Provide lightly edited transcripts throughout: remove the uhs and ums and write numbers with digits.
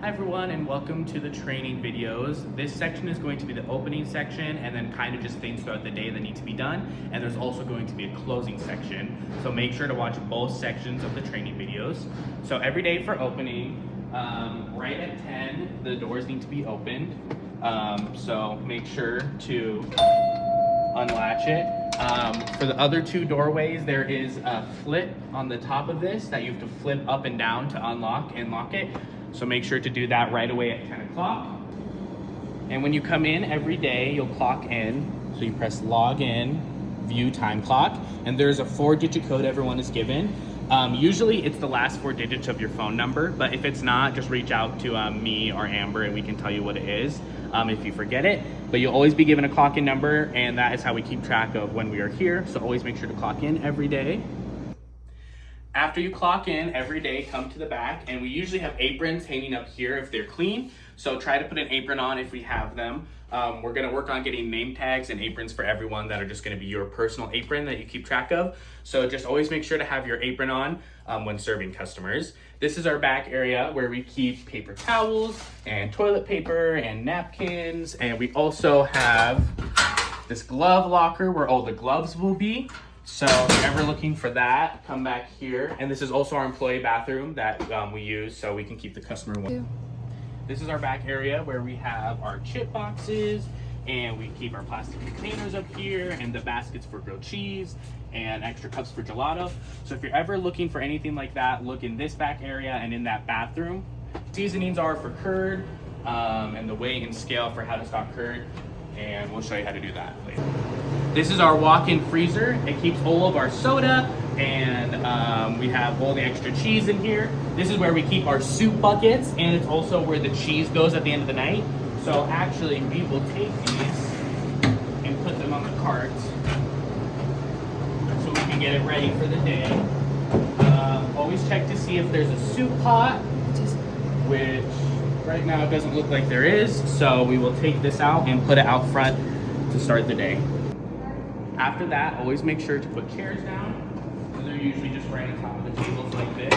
Hi everyone, and welcome to the training videos. This section is going to be the opening section and then kind of just things throughout the day that need to be done. And there's also going to be a closing section. So make sure to watch both sections of the training videos. So every day for opening, right at 10, the doors need to be opened. So make sure to unlatch it. For the other two doorways, there is a flip on the top of this that you have to flip up and down to unlock and lock it. So make sure to do that right away at 10 o'clock. And when you come in every day, you'll clock in. So you press log in, view time clock, and there's a 4-digit code everyone is given. Usually it's the last 4 digits of your phone number, but if it's not, just reach out to me or Amber and we can tell you what it is if you forget it. But you'll always be given a clock in number, and that is how we keep track of when we are here. So always make sure to clock in every day. After you clock in every day, come to the back, and we usually have aprons hanging up here if they're clean. So try to put an apron on if we have them. We're gonna work on getting name tags and aprons for everyone that are just gonna be your personal apron that you keep track of. So just always make sure to have your apron on when serving customers. This is our back area where we keep paper towels and toilet paper and napkins. And we also have this glove locker where all the gloves will be. So if you're ever looking for that, come back here. And this is also our employee bathroom that we use so we can keep the customer warm. This is our back area where we have our chip boxes, and we keep our plastic containers up here, and the baskets for grilled cheese and extra cups for gelato. So if you're ever looking for anything like that, look in this back area and in that bathroom. Seasonings are for curd, and the weight and scale for how to stock curd, and we'll show you how to do that later. This is our walk-in freezer. It keeps all of our soda, and we have all the extra cheese in here. This is where we keep our soup buckets, and it's also where the cheese goes at the end of the night. So actually, we will take these and put them on the carts so we can get it ready for the day. Always check to see if there's a soup pot, which right now it doesn't look like there is. So we will take this out and put it out front to start the day. After that, always make sure to put chairs down. So they're usually just right on top of the tables like this.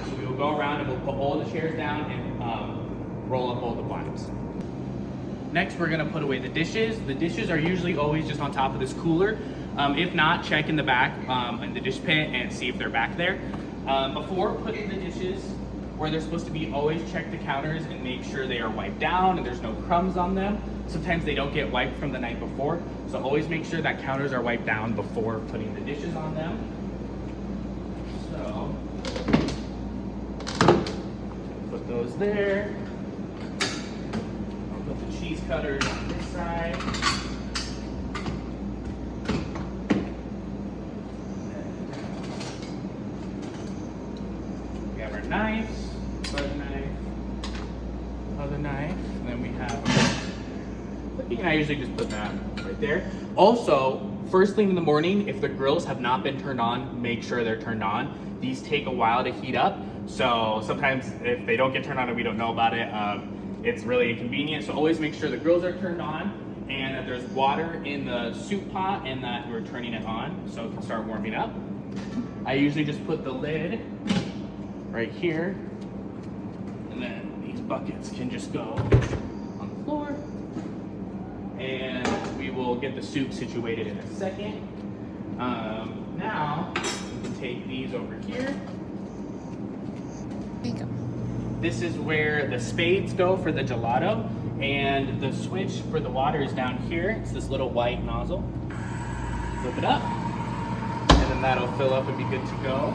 So we will go around and we'll put all the chairs down and roll up all the blinds. Next, we're gonna put away the dishes. The dishes are usually always just on top of this cooler. If not, check in the back in the dish pit and see if they're back there. Before putting the dishes where they're supposed to be, always check the counters and make sure they are wiped down and there's no crumbs on them. Sometimes they don't get wiped from the night before, so always make sure that counters are wiped down before putting the dishes on them. So, put those there. I'll put the cheese cutters on this side. We have our knives. Butter knife, other knife, and then we have, I usually just put that right there. Also, first thing in the morning, if the grills have not been turned on, make sure they're turned on. These take a while to heat up, so sometimes if they don't get turned on and we don't know about it, it's really inconvenient. So always make sure the grills are turned on and that there's water in the soup pot and that we're turning it on so it can start warming up. I usually just put the lid right here, and then these buckets can just go on the floor. And we will get the soup situated in a second. Now, we can take these over here. There you go. This is where the spades go for the gelato, and the switch for the water is down here. It's this little white nozzle. Flip it up, and then that'll fill up and be good to go.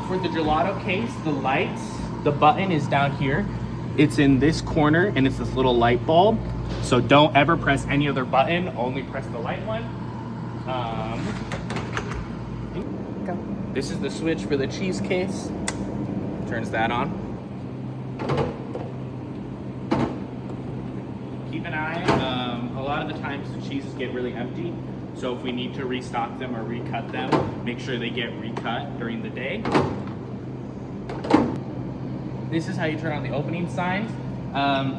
For the gelato case, the lights, the button is down here. It's in this corner, and it's this little light bulb. So don't ever press any other button, only press the light one. Go. This is the switch for the cheese case. Turns that on. Keep an eye, a lot of the times the cheeses get really empty. So if we need to restock them or recut them, make sure they get recut during the day. This is how you turn on the opening signs.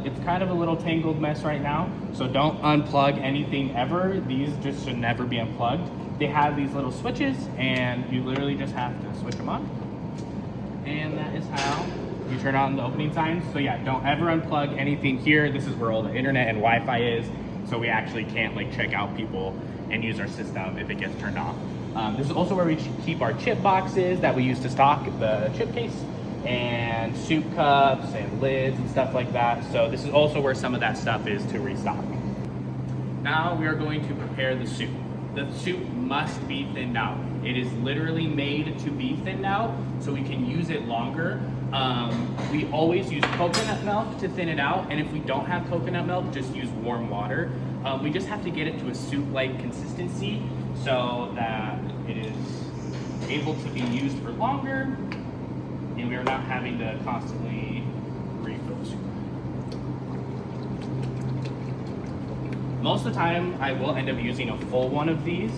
It's kind of a little tangled mess right now, so don't unplug anything ever. These just should never be unplugged. They have these little switches, and you literally just have to switch them on. And that is how you turn on the opening signs. So yeah, don't ever unplug anything here. This is where all the internet and Wi-Fi is. So we actually can't like check out people and use our system if it gets turned off. This is also where we keep our chip boxes that we use to stock the chip case, and soup cups and lids and stuff like that. So this is also where some of that stuff is to restock. Now we are going to prepare the soup. The soup must be thinned out. It is literally made to be thinned out so we can use it longer. We always use coconut milk to thin it out, and if we don't have coconut milk, just use warm water. We just have to get it to a soup-like consistency so that it is able to be used for longer, and we are not having to constantly refill the soup. Most of the time, I will end up using a full one of these.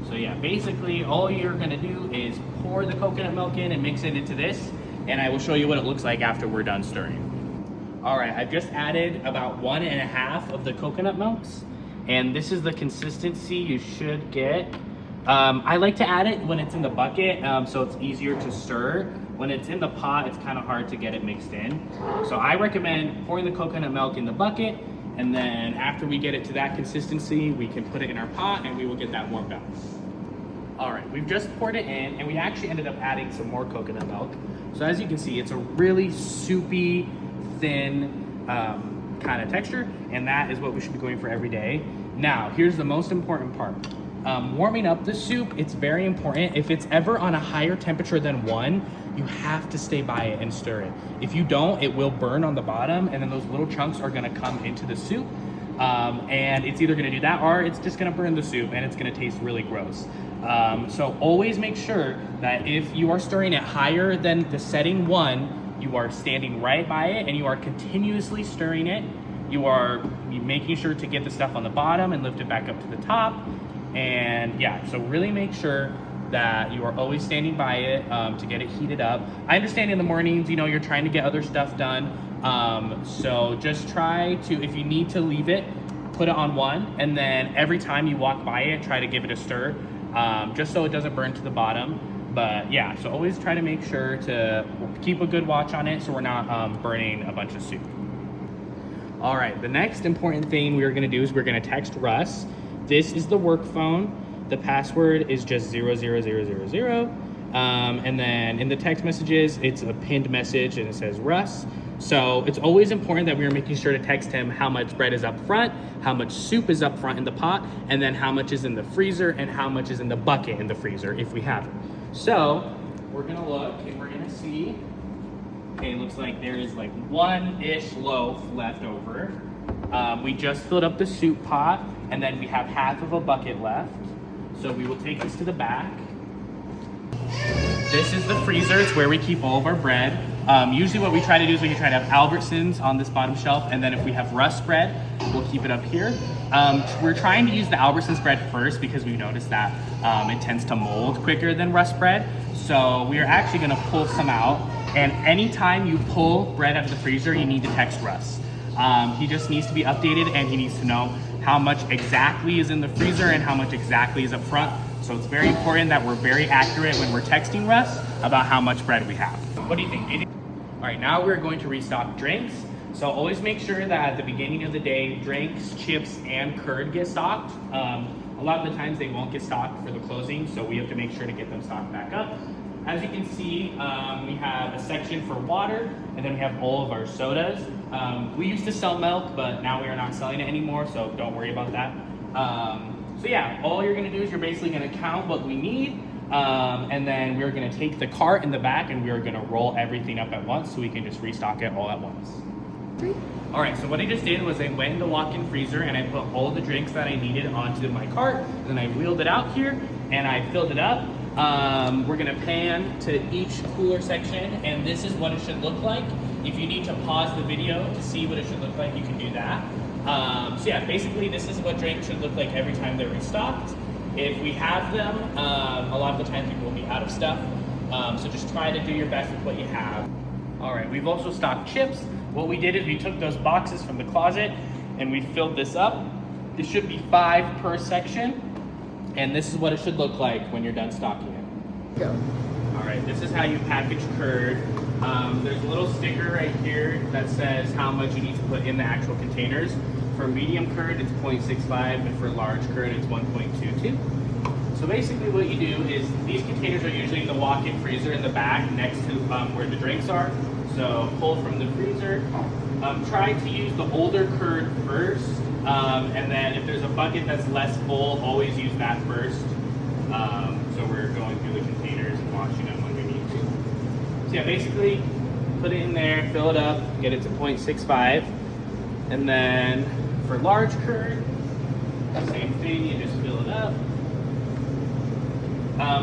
So yeah, basically all you're gonna do is pour the coconut milk in and mix it into this, and I will show you what it looks like after we're done stirring. All right, I've just added about 1.5 of the coconut milks, and this is the consistency you should get. I like to add it when it's in the bucket, so it's easier to stir. When it's in the pot, it's kind of hard to get it mixed in. So I recommend pouring the coconut milk in the bucket, and then after we get it to that consistency, we can put it in our pot and we will get that warmed up. All right, we've just poured it in, and we actually ended up adding some more coconut milk. So as you can see, it's a really soupy, thin kind of texture, and that is what we should be going for every day. Now, here's the most important part. Warming up the soup, it's very important. If it's ever on a higher temperature than 1, you have to stay by it and stir it. If you don't, it will burn on the bottom, and then those little chunks are gonna come into the soup. And it's either gonna do that, or it's just gonna burn the soup and it's gonna taste really gross. So always make sure that if you are stirring it higher than the setting 1, you are standing right by it and you are continuously stirring it. You are making sure to get the stuff on the bottom and lift it back up to the top. And yeah, so really make sure that you are always standing by it to get it heated up. I understand in the mornings, you're trying to get other stuff done. So just try to, if you need to leave it, put it on 1, and then every time you walk by it, try to give it a stir, just so it doesn't burn to the bottom. But yeah, so always try to make sure to keep a good watch on it so we're not burning a bunch of soup. All right, the next important thing we're gonna do is we're gonna text Russ. This is the work phone. The password is just 00000. And then in the text messages, it's a pinned message and it says Russ. So it's always important that we are making sure to text him how much bread is up front, how much soup is up front in the pot, and then how much is in the freezer and how much is in the bucket in the freezer if we have it. So we're gonna look and we're gonna see, okay, it looks like there is like 1-ish loaf left over. We just filled up the soup pot, and then we have half of a bucket left. So we will take this to the back. This is the freezer. It's where we keep all of our bread. Usually what we try to do is we try to have Albertsons on this bottom shelf, and then if we have Russ bread, we'll keep it up here. We're trying to use the Albertsons bread first because we noticed that it tends to mold quicker than Russ bread. So we are actually gonna pull some out, and anytime you pull bread out of the freezer, you need to text Russ. He just needs to be updated, and he needs to know how much exactly is in the freezer and how much exactly is up front. So it's very important that we're very accurate when we're texting Russ about how much bread we have. What do you think? All right, now we're going to restock drinks. So always make sure that at the beginning of the day, drinks, chips, and curd get stocked. A lot of the times they won't get stocked for the closing, so we have to make sure to get them stocked back up. As you can see, we have a section for water, and then we have all of our sodas. We used to sell milk, but now we are not selling it anymore, so don't worry about that. So yeah, all you're gonna do is you're basically gonna count what we need, and then we're gonna take the cart in the back and we're gonna roll everything up at once so we can just restock it all at once. All right, so what I just did was I went in the walk-in freezer and I put all the drinks that I needed onto my cart, and then I wheeled it out here and I filled it up. We're gonna pan to each cooler section, and this is what it should look like. If you need to pause the video to see what it should look like, you can do that. So yeah, basically this is what drinks should look like every time they're restocked. If we have them, a lot of the times we will be out of stuff. So just try to do your best with what you have. All right, we've also stocked chips. What we did is we took those boxes from the closet and we filled this up. This should be 5 per section. And this is what it should look like when you're done stocking it. Go. All right, this is how you package curd. There's a little sticker right here that says how much you need to put in the actual containers. For medium curd, it's 0.65, and for large curd, it's 1.22. So basically what you do is these containers are usually in the walk-in freezer in the back next to where the drinks are. So pull from the freezer. Try to use the older curd first, and then if there's a bucket that's less full, always use that first. So we're going through the containers and washing them when we need to. So yeah, basically put it in there, fill it up, get it to 0.65, and then for large curd, same thing, you just fill it up.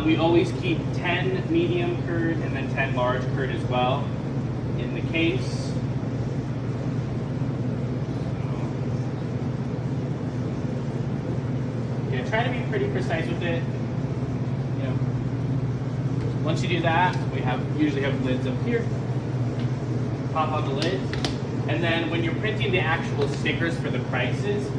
We always keep 10 medium curd and then 10 large curd as well in the case. Yeah, try to be pretty precise with it. You know, once you do that, we usually have lids up here. Pop on the lids, and then when you're printing the actual stickers for the prices,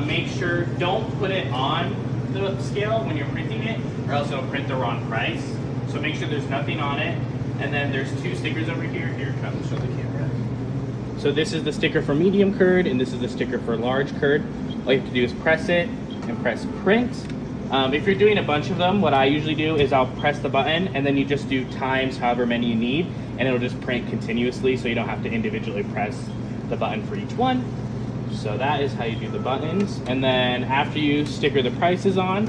make sure don't put it on the scale when you're printing it, or else it'll print the wrong price. So make sure there's nothing on it. And then there's two stickers over here. Here, come and show the camera. So this is the sticker for medium curd, and this is the sticker for large curd. All you have to do is press it and press print. If you're doing a bunch of them, what I usually do is I'll press the button, and then you just do times however many you need, and it'll just print continuously, so you don't have to individually press the button for each one. So that is how you do the buttons. And then after you sticker the prices on,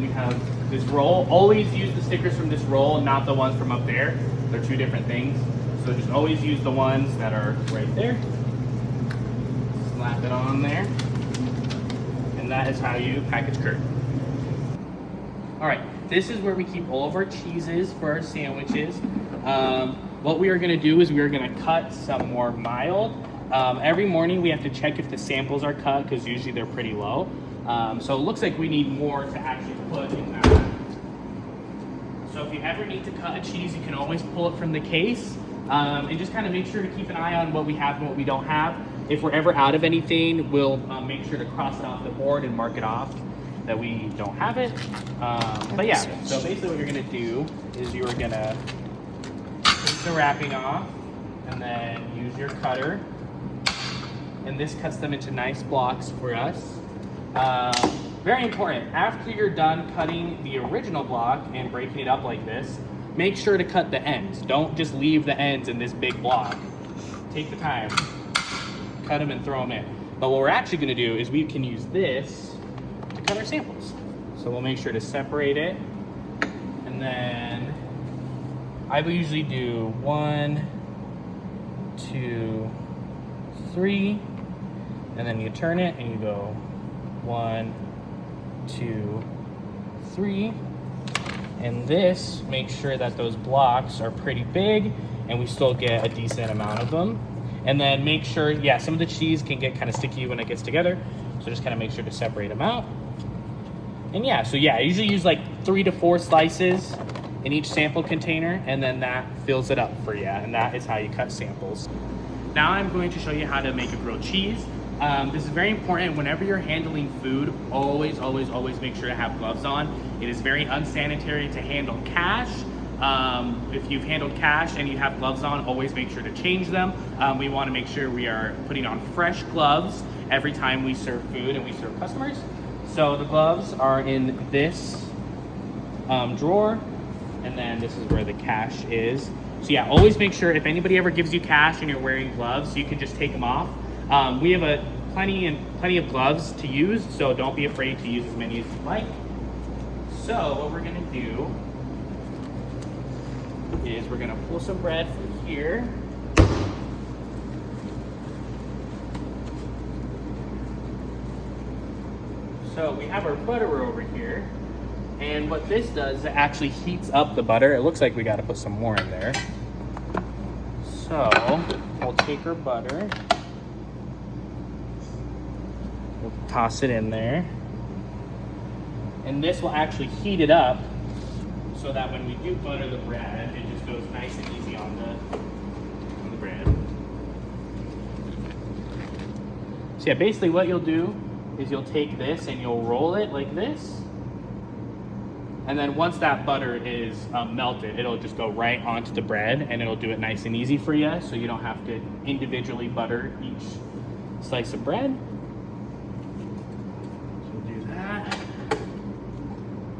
we have this roll. Always use the stickers from this roll, not the ones from up there. They're two different things. So just always use the ones that are right there. Slap it on there. And that is how you package curd. All right, this is where we keep all of our cheeses for our sandwiches. What we are gonna do is we are gonna cut some more mild. Every morning we have to check if the samples are cut, because usually they're pretty low. So it looks like we need more to actually put in that. So if you ever need to cut a cheese, you can always pull it from the case, and just kind of make sure to keep an eye on what we have and what we don't have. If we're ever out of anything, we'll make sure to cross it off the board and mark it off that we don't have it. But yeah, so basically what you're gonna do is you're gonna take the wrapping off and then use your cutter. And this cuts them into nice blocks for us. Very important, after you're done cutting the original block and breaking it up like this, make sure to cut the ends. Don't just leave the ends in this big block. Take the time, cut them and throw them in. But what we're actually gonna do is we can use this to cut our samples. So we'll make sure to separate it. And then I will usually do 1, 2, 3, and then you turn it and you go 1, 2, 3. And this makes sure that those blocks are pretty big and we still get a decent amount of them. And then make sure, yeah, some of the cheese can get kind of sticky when it gets together. So just kind of make sure to separate them out. And yeah, so yeah, I usually use like 3 to 4 slices in each sample container, and then that fills it up for you. And that is how you cut samples. Now I'm going to show you how to make a grilled cheese. This is very important. Whenever you're handling food, always make sure to have gloves on. It is very unsanitary to handle cash. If you've handled cash and you have gloves on, always make sure to change them. We want to make sure we are putting on fresh gloves every time we serve food and we serve customers. So the gloves are in this drawer, and then this is where the cash is. So yeah, always make sure if anybody ever gives you cash and you're wearing gloves, you can just take them off. We have plenty of gloves to use, so don't be afraid to use as many as you like. So what we're gonna do is we're gonna pull some bread from here. So we have our butter over here, and what this does is it actually heats up the butter. It looks like we gotta put some more in there. So we'll take our butter, we'll toss it in there, and this will actually heat it up so that when we do butter the bread, it just goes nice and easy on the bread. So yeah, basically what you'll do is you'll take this and you'll roll it like this. And then once that butter is melted, it'll just go right onto the bread and it'll do it nice and easy for you, so you don't have to individually butter each slice of bread. So we'll do that.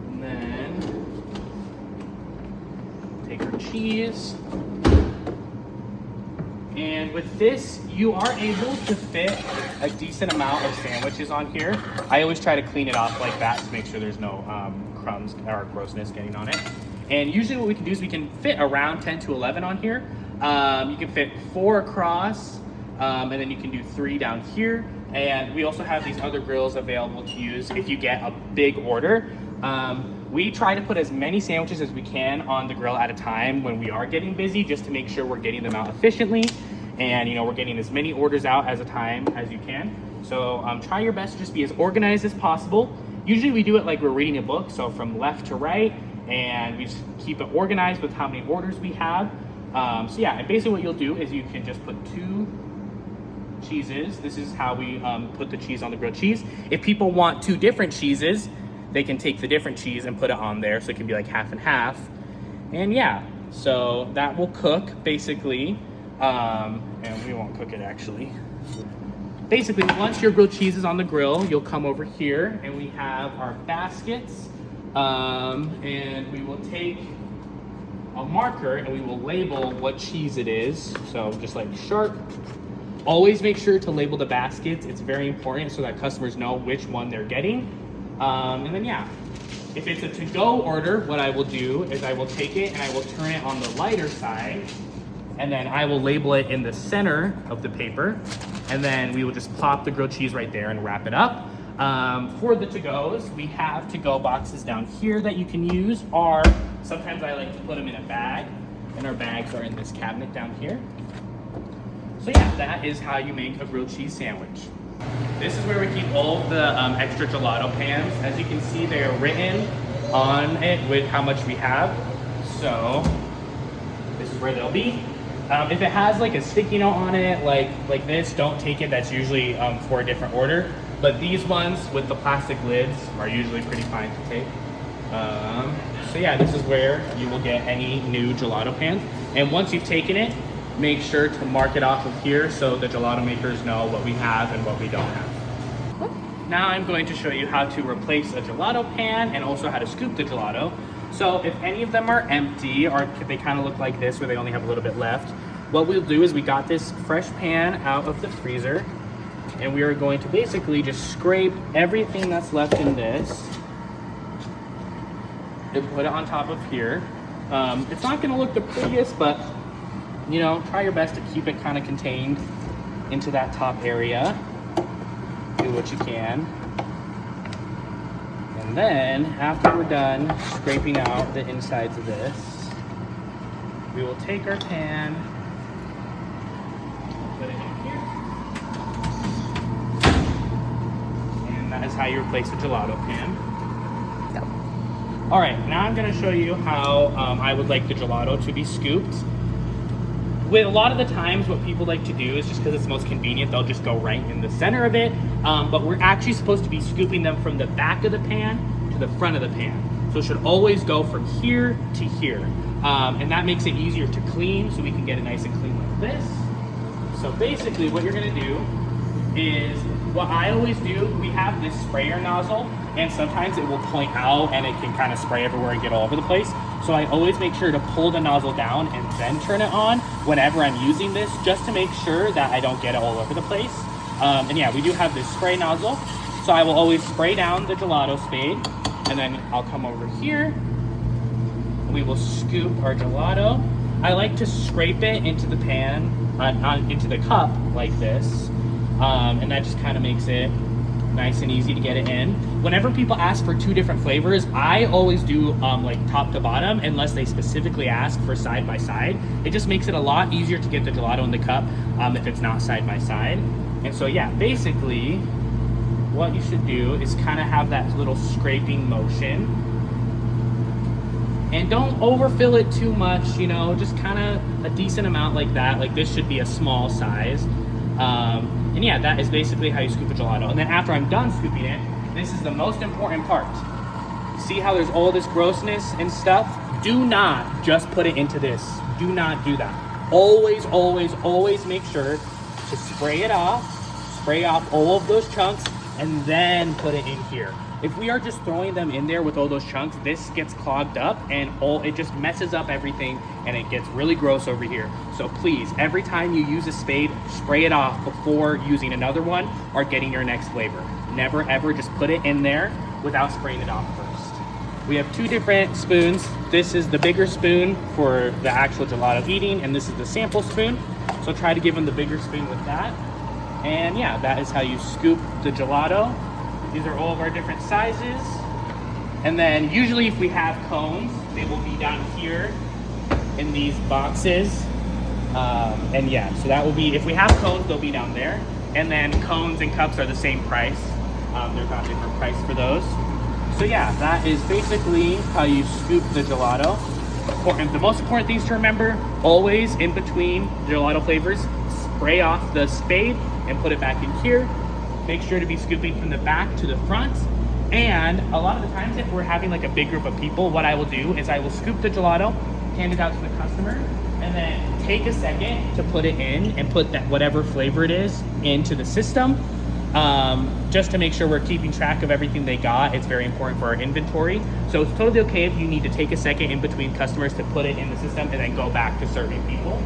And then take our cheese. And with this, you are able to fit a decent amount of sandwiches on here. I always try to clean it off like that to make sure there's no crumbs or grossness getting on it. And usually what we can do is we can fit around 10 to 11 on here. You can fit 4 across, and then you can do 3 down here. And we also have these other grills available to use if you get a big order. We try to put as many sandwiches as we can on the grill at a time when we are getting busy, just to make sure we're getting them out efficiently. And you know, we're getting as many orders out as a time as you can. So try your best to just be as organized as possible. Usually we do it like we're reading a book, so from left to right, and we just keep it organized with how many orders we have. So yeah, and basically what you'll do is you can just put 2 cheeses. This is how we put the cheese on the grilled cheese. If people want 2 different cheeses, they can take the different cheese and put it on there, so it can be like half and half. And yeah, so that will cook basically, and we won't cook it actually. Basically, once your grilled cheese is on the grill, you'll come over here and we have our baskets, and we will take a marker and we will label what cheese it is. So just like sharp. Always make sure to label the baskets. It's very important so that customers know which one they're getting. And then yeah, if it's a to-go order, what I will do is I will take it and I will turn it on the lighter side, and then I will label it in the center of the paper, and then we will just plop the grilled cheese right there and wrap it up. For the to-goes, we have to-go boxes down here that you can use, or sometimes I like to put them in a bag, and our bags are in this cabinet down here. So yeah, that is how you make a grilled cheese sandwich. This is where we keep all of the extra gelato pans. As you can see, they are written on it with how much we have. So this is where they'll be. If it has like a sticky note on it, like this, don't take it. That's usually for a different order. But these ones with the plastic lids are usually pretty fine to take. So yeah, this is where you will get any new gelato pans. And once you've taken it, make sure to mark it off of here so the gelato makers know what we have and what we don't have. Now I'm going to show you how to replace a gelato pan and also how to scoop the gelato. So if any of them are empty or they kind of look like this where they only have a little bit left, what we'll do is we got this fresh pan out of the freezer and we are going to basically just scrape everything that's left in this and put it on top of here. It's not going to look the prettiest, but you know, try your best to keep it kind of contained into that top area. Do what you can. And then, after we're done scraping out the insides of this, we will take our pan, put it in here. And that is how you replace a gelato pan. Go. All right, now I'm gonna show you how I would like the gelato to be scooped. With a lot of the times, what people like to do is just because it's most convenient, they'll just go right in the center of it. But we're actually supposed to be scooping them from the back of the pan to the front of the pan. So it should always go from here to here. And that makes it easier to clean, so we can get it nice and clean like this. So basically what you're gonna do is, what I always do, we have this sprayer nozzle, and sometimes it will point out and it can kind of spray everywhere and get all over the place. So I always make sure to pull the nozzle down and then turn it on whenever I'm using this, just to make sure that I don't get it all over the place. And yeah, we do have this spray nozzle. So I will always spray down the gelato spade, and then I'll come over here and we will scoop our gelato. I like to scrape it into the pan, into the cup like this. And that just kind of makes it nice and easy to get it in. Whenever people ask for 2 different flavors, I always do like top to bottom, unless they specifically ask for side by side. It just makes it a lot easier to get the gelato in the cup if it's not side by side. And so yeah, basically what you should do is kind of have that little scraping motion. And don't overfill it too much, you know, just kind of a decent amount like that. Like this should be a small size. And yeah, that is basically how you scoop a gelato. And then after I'm done scooping it, this is the most important part. See how there's all this grossness and stuff? Do not just put it into this. Do not do that. Always, always, always make sure to spray it off. Spray off all of those chunks and then put it in here. If we are just throwing them in there with all those chunks, this gets clogged up and it just messes up everything and it gets really gross over here. So please, every time you use a spade, spray it off before using another one or getting your next flavor. Never ever just put it in there without spraying it off first. We have two different spoons. This is the bigger spoon for the actual gelato eating, and this is the sample spoon. So try to give them the bigger spoon with that. And yeah, that is how you scoop the gelato. These are all of our different sizes. And then usually if we have cones, they will be down here in these boxes. And yeah, so that will be, if we have cones, they'll be down there. And then cones and cups are the same price. There's not a different price for those. So yeah, that is basically how you scoop the gelato. The most important things to remember, always in between gelato flavors, spray off the spade and put it back in here. Make sure to be scooping from the back to the front. And a lot of the times if we're having like a big group of people, what I will do is I will scoop the gelato, hand it out to the customer, and then take a second to put it in and put that whatever flavor it is into the system. Just to make sure we're keeping track of everything they got. It's very important for our inventory. So it's totally okay if you need to take a second in between customers to put it in the system and then go back to serving people.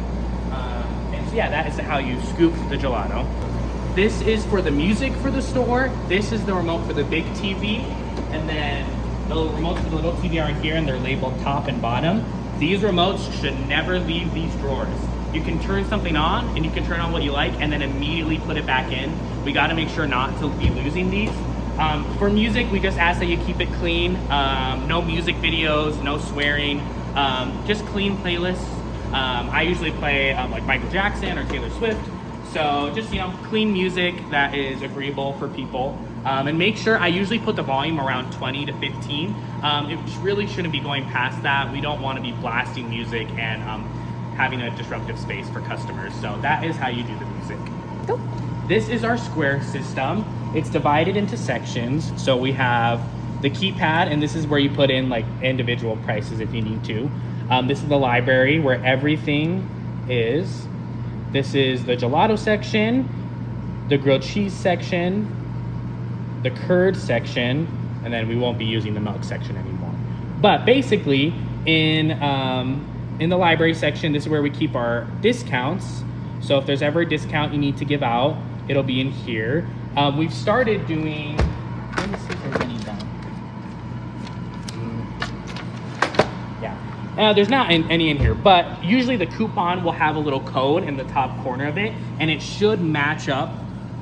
And so yeah, that is how you scoop the gelato. This is for the music for the store. This is the remote for the big TV. And then the remotes for the little TV are in here and they're labeled top and bottom. These remotes should never leave these drawers. You can turn something on and you can turn on what you like and then immediately put it back in. We got to make sure not to be losing these. For music, we just ask that you keep it clean. No music videos, no swearing, just clean playlists. I usually play like Michael Jackson or Taylor Swift. So just, clean music that is agreeable for people. And make sure, I usually put the volume around 20 to 15. It really shouldn't be going past that. We don't want to be blasting music and having a disruptive space for customers. So that is how you do the music. Go. This is our square system. It's divided into sections. So we have the keypad, and this is where you put in like individual prices if you need to. This is the library where everything is. This is the gelato section, the grilled cheese section, the curd section, and then we won't be using the milk section anymore. But basically, in the library section, this is where we keep our discounts. So if there's ever a discount you need to give out, it'll be in here. We've started doing, let me see if there's any down. Yeah, there's not any in here, but usually the coupon will have a little code in the top corner of it, and it should match up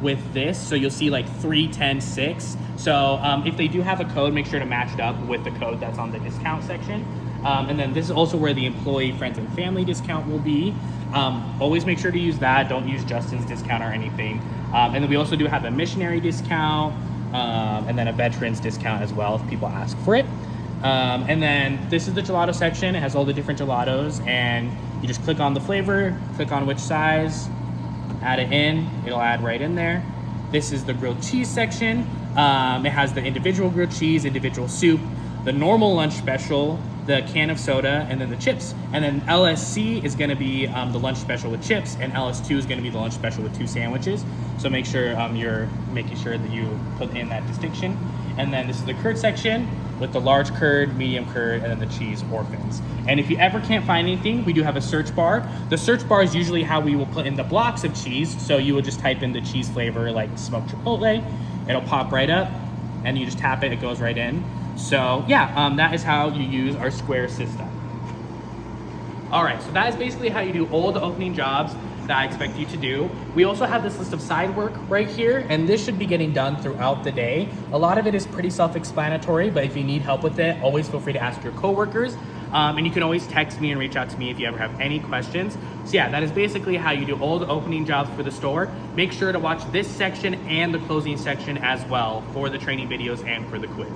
with this. So you'll see like 310.6. So if they do have a code, make sure to match it up with the code that's on the discount section. And then this is also where the employee, friends, and family discount will be. Always make sure to use that. Don't use Justin's discount or anything. And then we also do have a missionary discount and then a veterans discount as well if people ask for it. And then this is the gelato section. It has all the different gelatos, and you just click on the flavor, click on which size, add it in. It'll add right in there. This is the grilled cheese section. It has the individual grilled cheese, individual soup, the normal lunch special, the can of soda, and then the chips. And then LSC is gonna be the lunch special with chips, and LS2 is gonna be the lunch special with 2 sandwiches. So make sure you're making sure that you put in that distinction. And then this is the curd section with the large curd, medium curd, and then the cheese orphans. And if you ever can't find anything, we do have a search bar. The search bar is usually how we will put in the blocks of cheese. So you would just type in the cheese flavor like smoked chipotle, it'll pop right up, and you just tap it, it goes right in. So yeah, that is how you use our square system. All right, so that is basically how you do all the opening jobs that I expect you to do. We also have this list of side work right here, and this should be getting done throughout the day. A lot of it is pretty self-explanatory, but if you need help with it, always feel free to ask your coworkers. And you can always text me and reach out to me if you ever have any questions. So yeah, that is basically how you do all the opening jobs for the store. Make sure to watch this section and the closing section as well for the training videos and for the quiz.